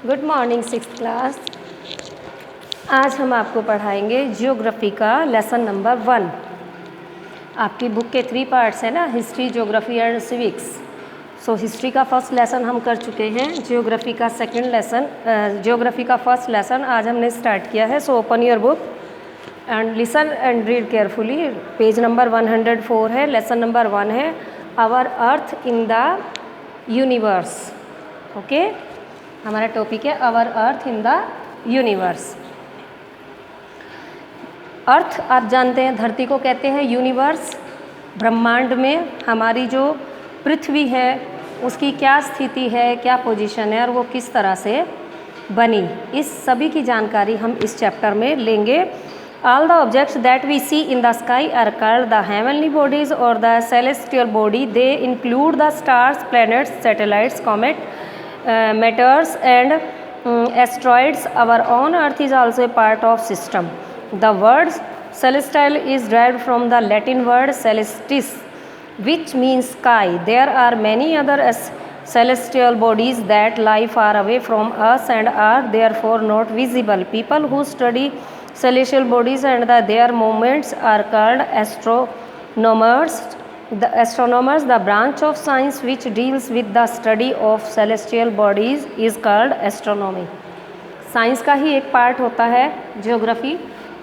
Good morning sixth class. आज हम आपको पढ़ाएंगे जियोग्राफी का लेसन नंबर 1। आपकी बुक के 3 पार्ट्स हैं ना, history, geography and civics. So history का फर्स्ट लेसन हम कर चुके हैं, जियोग्राफी का सेकंड लेसन, जियोग्राफी का फर्स्ट लेसन आज हमने स्टार्ट किया है। So open your book and listen and read carefully. Page number 104 है, लेसन नंबर 1 है our earth in the universe. Okay, हमारा टॉपिक है our earth in the universe. Earth आप जानते हैं धरती को कहते हैं, यूनिवर्स ब्रह्मांड में हमारी जो पृथ्वी है उसकी क्या स्थिति है, क्या पोजीशन है और वो किस तरह से बनी, इस सभी की जानकारी हम इस चैप्टर में लेंगे। All the objects that we see in the sky are called the heavenly bodies और the celestial body. They include the stars, planets, satellites, comet, meteors and asteroids. Our own earth is also a part of system. The word celestial is derived from the Latin word celestis, which means sky. There are many other celestial bodies that lie far away from us and are therefore not visible. People who study celestial bodies and their movements are called astronomers. The branch of science which deals with the study of celestial bodies is called astronomy. Science का ही एक part होता है geography,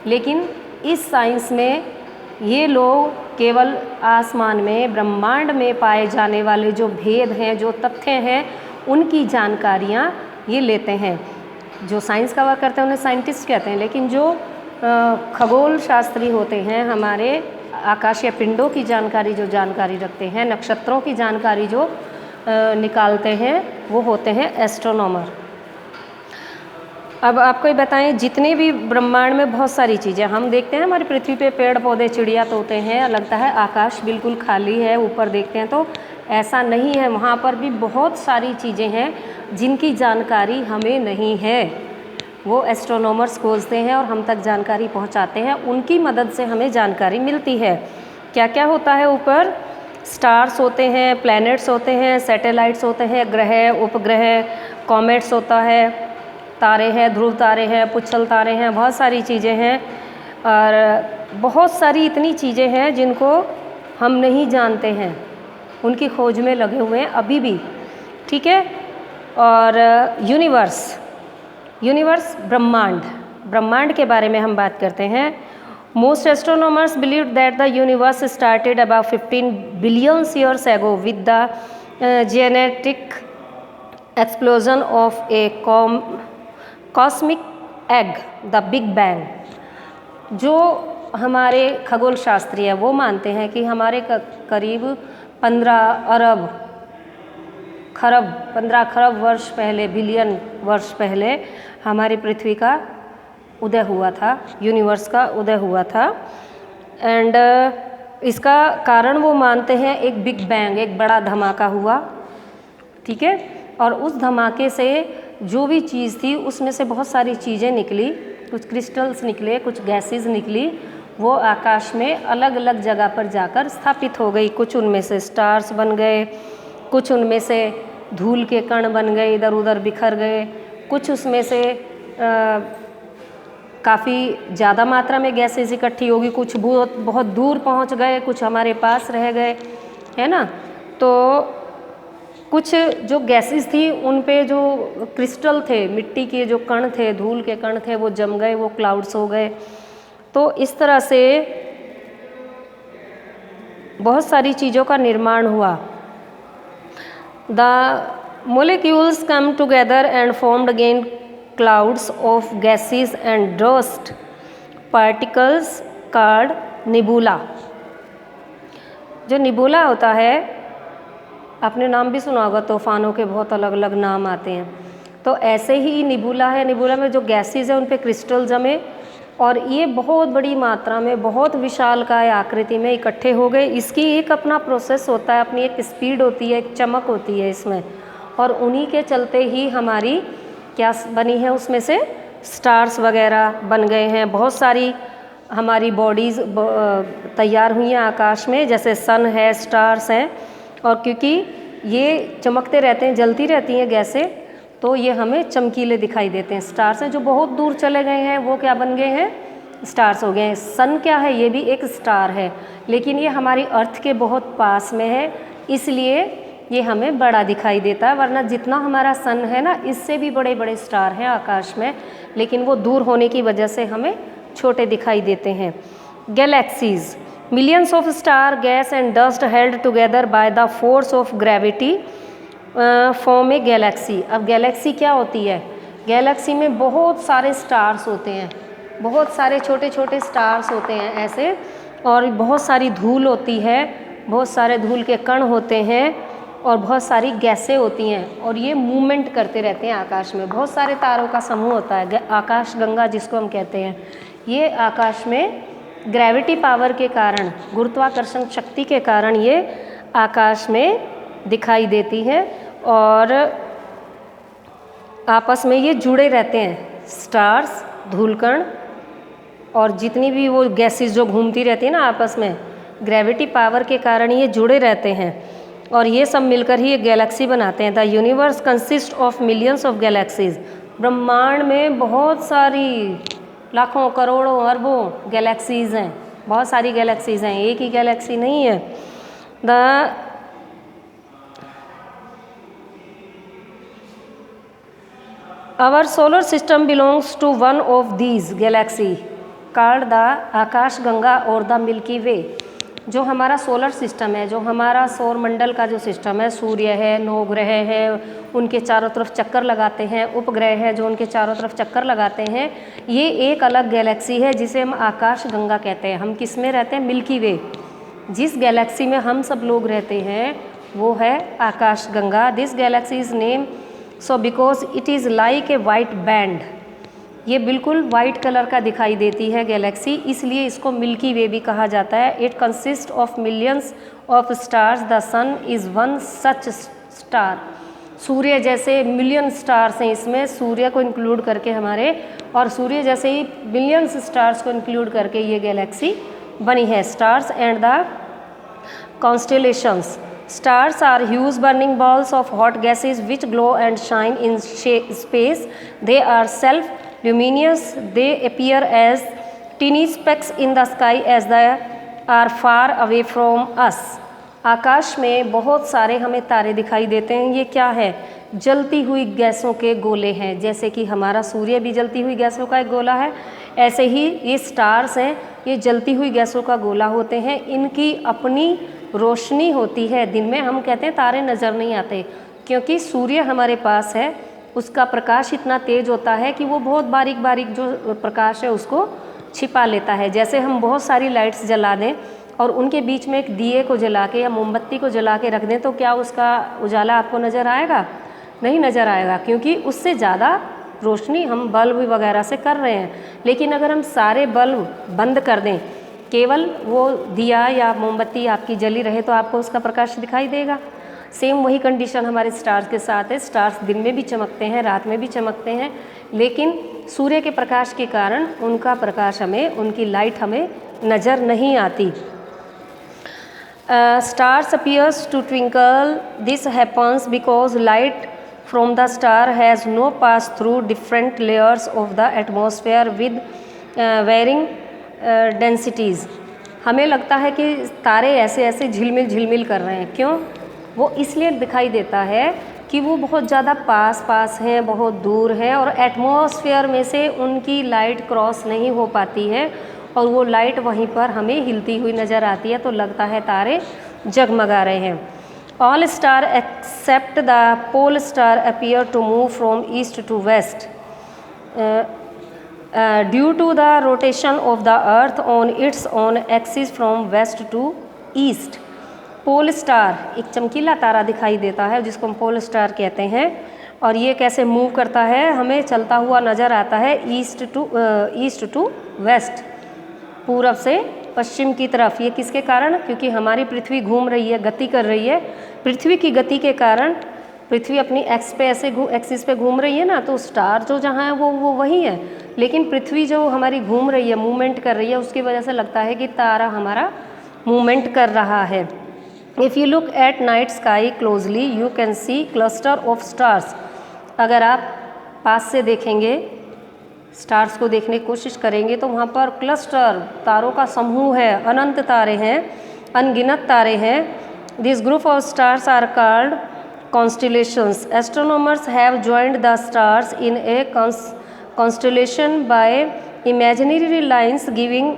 लेकिन इस science में ये लोग केवल आसमान में, ब्रह्मांड में पाए जाने वाले जो भेद हैं, जो तथ्य हैं, उनकी जानकारियाँ ये लेते हैं। जो साइंस का वर्क करते हैं उन्हें साइंटिस्ट कहते हैं, लेकिन जो खगोल शास्त्री होते हैं, हमारे आकाशीय पिंडों की जानकारी जो जानकारी रखते हैं, नक्षत्रों की जानकारी जो निकालते हैं, वो होते हैं एस्ट्रोनॉमर। अब आपको ये बताएं, जितने भी ब्रह्मांड में बहुत सारी चीज़ें हम देखते हैं, हमारी पृथ्वी पे पेड़ पौधे, चिड़िया, तोते हैं, लगता है आकाश बिल्कुल खाली है, ऊपर देखते हैं तो ऐसा नहीं है। वहाँ पर भी बहुत सारी चीज़ें हैं जिनकी जानकारी हमें नहीं है। वो एस्ट्रोनॉमर्स खोजते हैं और हम तक जानकारी पहुंचाते हैं, उनकी मदद से हमें जानकारी मिलती है। क्या क्या होता है ऊपर? स्टार्स होते हैं, प्लैनेट्स होते हैं, सैटेलाइट्स होते हैं, ग्रह, उपग्रह, कॉमेट्स होता है, तारे हैं, ध्रुव तारे हैं, पुच्छल तारे हैं, बहुत सारी चीज़ें हैं और बहुत सारी इतनी चीज़ें हैं जिनको हम नहीं जानते हैं, उनकी खोज में लगे हुए हैं अभी भी। ठीक है। और यूनिवर्स ब्रह्मांड के बारे में हम बात करते हैं। Most astronomers believe that the universe started about 15 billion years ago with the genetic explosion of a cosmic egg, the big bang. जो हमारे खगोल शास्त्री है वो मानते हैं कि हमारे करीब 15 खरब वर्ष पहले, बिलियन वर्ष पहले हमारी पृथ्वी का उदय हुआ था, यूनिवर्स का उदय हुआ था। एंड इसका कारण वो मानते हैं एक बिग बैंग, एक बड़ा धमाका हुआ। ठीक है। और उस धमाके से जो भी चीज़ थी उसमें से बहुत सारी चीज़ें निकली, कुछ क्रिस्टल्स निकले, कुछ गैसेस निकली, वो आकाश में अलग अलग जगह पर जाकर स्थापित हो गई। कुछ उनमें से स्टार्स बन गए, कुछ उनमें से धूल के कण बन गए, इधर उधर बिखर गए, कुछ उसमें से काफ़ी ज़्यादा मात्रा में गैसेस इकट्ठी होगी, कुछ बहुत दूर पहुंच गए, कुछ हमारे पास रह गए, है ना। तो कुछ जो गैसेस थी उन पे जो क्रिस्टल थे, मिट्टी के जो कण थे, धूल के कण थे, वो जम गए, वो क्लाउड्स हो गए। तो इस तरह से बहुत सारी चीज़ों का निर्माण हुआ। The molecules come together and formed again clouds of gases and dust particles called nebula. जो निबुला होता है, आपने नाम भी सुना होगा, तूफानों के बहुत अलग अलग नाम आते हैं। तो ऐसे ही निबुला है, निबुला में जो गैसेस है उन पे क्रिस्टल जमे और ये बहुत बड़ी मात्रा में, बहुत विशालकाय आकृति में इकट्ठे हो गए। इसकी एक अपना प्रोसेस होता है, अपनी एक स्पीड होती है, एक चमक होती है इसमें, और उन्हीं के चलते ही हमारी क्या बनी है, उसमें से स्टार्स वगैरह बन गए हैं। बहुत सारी हमारी बॉडीज़ तैयार हुई हैं आकाश में, जैसे सन है, स्टार्स हैं। और क्योंकि ये चमकते रहते हैं, जलती रहती हैं गैसें, तो ये हमें चमकीले दिखाई देते हैं। स्टार्स हैं जो बहुत दूर चले गए हैं वो क्या बन गए हैं, स्टार्स हो गए हैं। सन क्या है, ये भी एक स्टार है, लेकिन ये हमारी अर्थ के बहुत पास में है, इसलिए ये हमें बड़ा दिखाई देता है। वरना जितना हमारा सन है ना, इससे भी बड़े बड़े स्टार हैं आकाश में, लेकिन वो दूर होने की वजह से हमें छोटे दिखाई देते हैं। Galaxies, millions of star, gas and dust held together by the force of gravity form A Galaxy. अब गैलेक्सी क्या होती है, गैलेक्सी में बहुत सारे स्टार्स होते हैं, बहुत सारे छोटे छोटे स्टार्स होते हैं ऐसे, और बहुत सारी धूल होती है, बहुत सारे धूल के कण होते हैं, और बहुत सारी गैसें होती हैं, और ये मूवमेंट करते रहते हैं आकाश में। बहुत सारे तारों का समूह होता है, आकाश गंगा जिसको हम कहते हैं। ये आकाश में ग्रेविटी पावर के कारण, गुरुत्वाकर्षण शक्ति के कारण ये आकाश में दिखाई देती है, और आपस में ये जुड़े रहते हैं, स्टार्स, धूलकण और जितनी भी वो गैसेस जो घूमती रहती है ना आपस में, ग्रेविटी पावर के कारण ये जुड़े रहते हैं, और ये सब मिलकर ही एक गैलेक्सी बनाते हैं। The universe consist of millions of galaxies. ब्रह्मांड में बहुत सारी लाखों करोड़ों अरबों गैलेक्सीज हैं, बहुत सारी गैलेक्सीज हैं, एक ही गैलेक्सी नहीं है। Our solar system belongs to one of these galaxy called the Akash Ganga और द मिल्की वे। जो हमारा सोलर सिस्टम है, जो हमारा सौर मंडल का जो सिस्टम है, सूर्य है, 9 ग्रह हैं, उनके चारों तरफ चक्कर लगाते हैं, उपग्रह है जो उनके चारों तरफ चक्कर लगाते हैं, ये एक अलग गैलेक्सी है जिसे हम आकाश गंगा कहते हैं। हम किस में रहते हैं, मिल्की वे। जिस गैलेक्सी में हम सब लोग रहते हैं वो है Akash Ganga. This galaxy is name so because it is like a white band. ये बिल्कुल वाइट कलर का दिखाई देती है गैलेक्सी, इसलिए इसको मिल्की वे भी कहा जाता है। It consist of millions of stars, the sun is one such star. सूर्य जैसे मिलियन स्टार्स हैं इसमें, सूर्य को इंक्लूड करके हमारे, और सूर्य जैसे ही बिलियंस स्टार्स को इंक्लूड करके ये गैलेक्सी बनी है। Stars and the constellations. Stars are huge burning balls of hot gases which glow and shine in space. They are self-luminous. They appear as teeny specks in the sky as they are far away from us. आकाश में बहुत सारे हमें तारे दिखाई देते हैं। ये क्या है, जलती हुई गैसों के गोले हैं। जैसे कि हमारा सूर्य भी जलती हुई गैसों का एक गोला है, ऐसे ही ये स्टार्स हैं, ये जलती हुई गैसों का गोला होते हैं। इनकी अपनी रोशनी होती है। दिन में हम कहते हैं तारे नज़र नहीं आते, क्योंकि सूर्य हमारे पास है, उसका प्रकाश इतना तेज होता है कि वो बहुत बारीक बारीक जो प्रकाश है उसको छिपा लेता है। जैसे हम बहुत सारी लाइट्स जला दें और उनके बीच में एक दिए को जला के या मोमबत्ती को जला के रख दें, तो क्या उसका उजाला आपको नज़र आएगा? नहीं नज़र आएगा, क्योंकि उससे ज़्यादा रोशनी हम बल्ब वगैरह से कर रहे हैं। लेकिन अगर हम सारे बल्ब बंद कर दें, केवल वो दिया या मोमबत्ती आपकी जली रहे, तो आपको उसका प्रकाश दिखाई देगा। सेम वही कंडीशन हमारे स्टार्स के साथ है। स्टार्स दिन में भी चमकते हैं, रात में भी चमकते हैं, लेकिन सूर्य के प्रकाश के कारण उनका प्रकाश हमें, उनकी लाइट हमें नज़र नहीं आती। Stars appears to twinkle. This happens because light from the star has no pass through different layers of the atmosphere with varying densities. हमें लगता है कि तारे ऐसे ऐसे झिलमिल झिलमिल कर रहे हैं। क्यों? वो इसलिए दिखाई देता है कि वो बहुत ज़्यादा पास पास हैं, बहुत दूर हैं, और एटमॉस्फेयर में से उनकी लाइट क्रॉस नहीं हो पाती है, और वो लाइट वहीं पर हमें हिलती हुई नज़र आती है, तो लगता है तारे जगमगा रहे हैं। All stars except the pole star appear to move from east to west due to the rotation of the earth on its own axis from west to east. Pole star एक चमकीला तारा दिखाई देता है जिसको हम पोल स्टार कहते हैं, और ये कैसे मूव करता है, हमें चलता हुआ नज़र आता है ईस्ट टू वेस्ट, पूरब से पश्चिम की तरफ। ये किसके कारण? क्योंकि हमारी पृथ्वी घूम रही है, गति कर रही है। पृथ्वी की गति के कारण पृथ्वी अपनी एक्सिस पे घूम रही है ना, तो स्टार जो जहाँ है वो वही है, लेकिन पृथ्वी जो हमारी घूम रही है, मूवमेंट कर रही है, उसकी वजह से लगता है कि तारा हमारा मूवमेंट कर रहा है। If you look at night sky closely you can see cluster of stars अगर आप पास से देखेंगे, स्टार्स को देखने की कोशिश करेंगे तो वहाँ पर क्लस्टर, तारों का समूह है, अनंत तारे हैं, अनगिनत तारे हैं। This group of stars are called constellations. Astronomers have joined the stars in a constellation by imaginary lines giving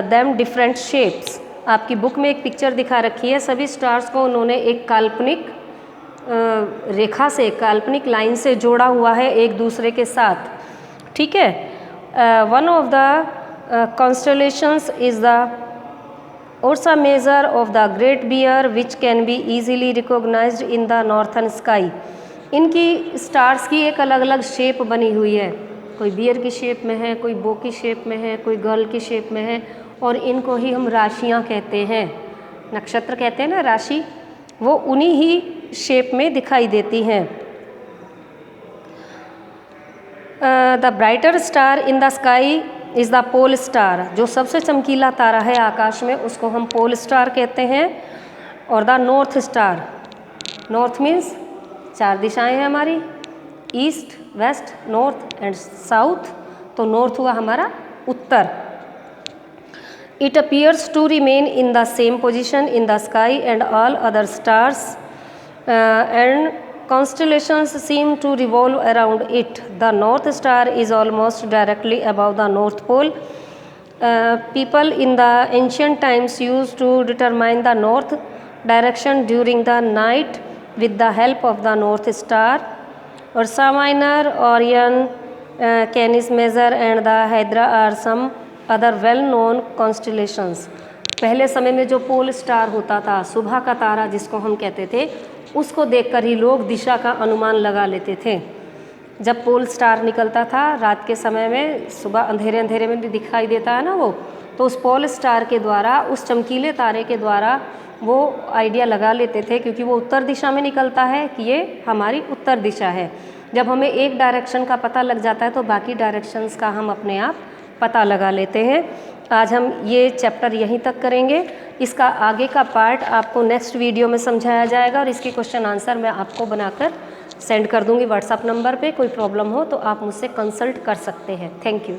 them different shapes. आपकी बुक में एक पिक्चर दिखा रखी है, सभी स्टार्स को उन्होंने एक काल्पनिक रेखा से, काल्पनिक लाइन से जोड़ा हुआ है एक दूसरे के साथ, ठीक है। One of the constellations is the Ursa Major of the great bear which can be easily recognised in the northern sky. इनकी स्टार्स की एक अलग अलग शेप बनी हुई है, कोई बियर की शेप में है, कोई बो की शेप में है, कोई गर्ल की शेप में है, और इनको ही हम राशियाँ कहते हैं, नक्षत्र कहते हैं ना, राशि, वो उन्हीं ही शेप में दिखाई देती हैं। The brighter star in the sky is the pole star. जो सबसे चमकीला तारा है आकाश में उसको हम पोल स्टार कहते हैं। और the north star, north means 4 दिशाएं हैं हमारी, east, west, north and south, तो नॉर्थ हुआ हमारा उत्तर। It appears to remain in the same position in the sky and all other stars and constellations seem to revolve around it. The North Star is almost directly above the North Pole. People in the ancient times used to determine the north direction during the night with the help of the North Star. Ursa Minor, Orion, Canis Major and the Hydra are some other well-known constellations. पहले समय में जो pole star होता था, सुबह का तारा जिसको हम कहते थे, उसको देखकर ही लोग दिशा का अनुमान लगा लेते थे। जब पोल स्टार निकलता था रात के समय में, सुबह अंधेरे अंधेरे में दिखाई देता है ना वो, तो उस पोल स्टार के द्वारा, उस चमकीले तारे के द्वारा वो आइडिया लगा लेते थे, क्योंकि वो उत्तर दिशा में निकलता है कि ये हमारी उत्तर दिशा है। जब हमें एक डायरेक्शन का पता लग जाता है तो बाकी डायरेक्शंस का हम अपने आप पता लगा लेते हैं। आज हम ये चैप्टर यहीं तक करेंगे। इसका आगे का पार्ट आपको नेक्स्ट वीडियो में समझाया जाएगा और इसके क्वेश्चन आंसर मैं आपको बनाकर सेंड कर दूंगी व्हाट्सएप नंबर पे। कोई प्रॉब्लम हो तो आप मुझसे कंसल्ट कर सकते हैं। Thank you.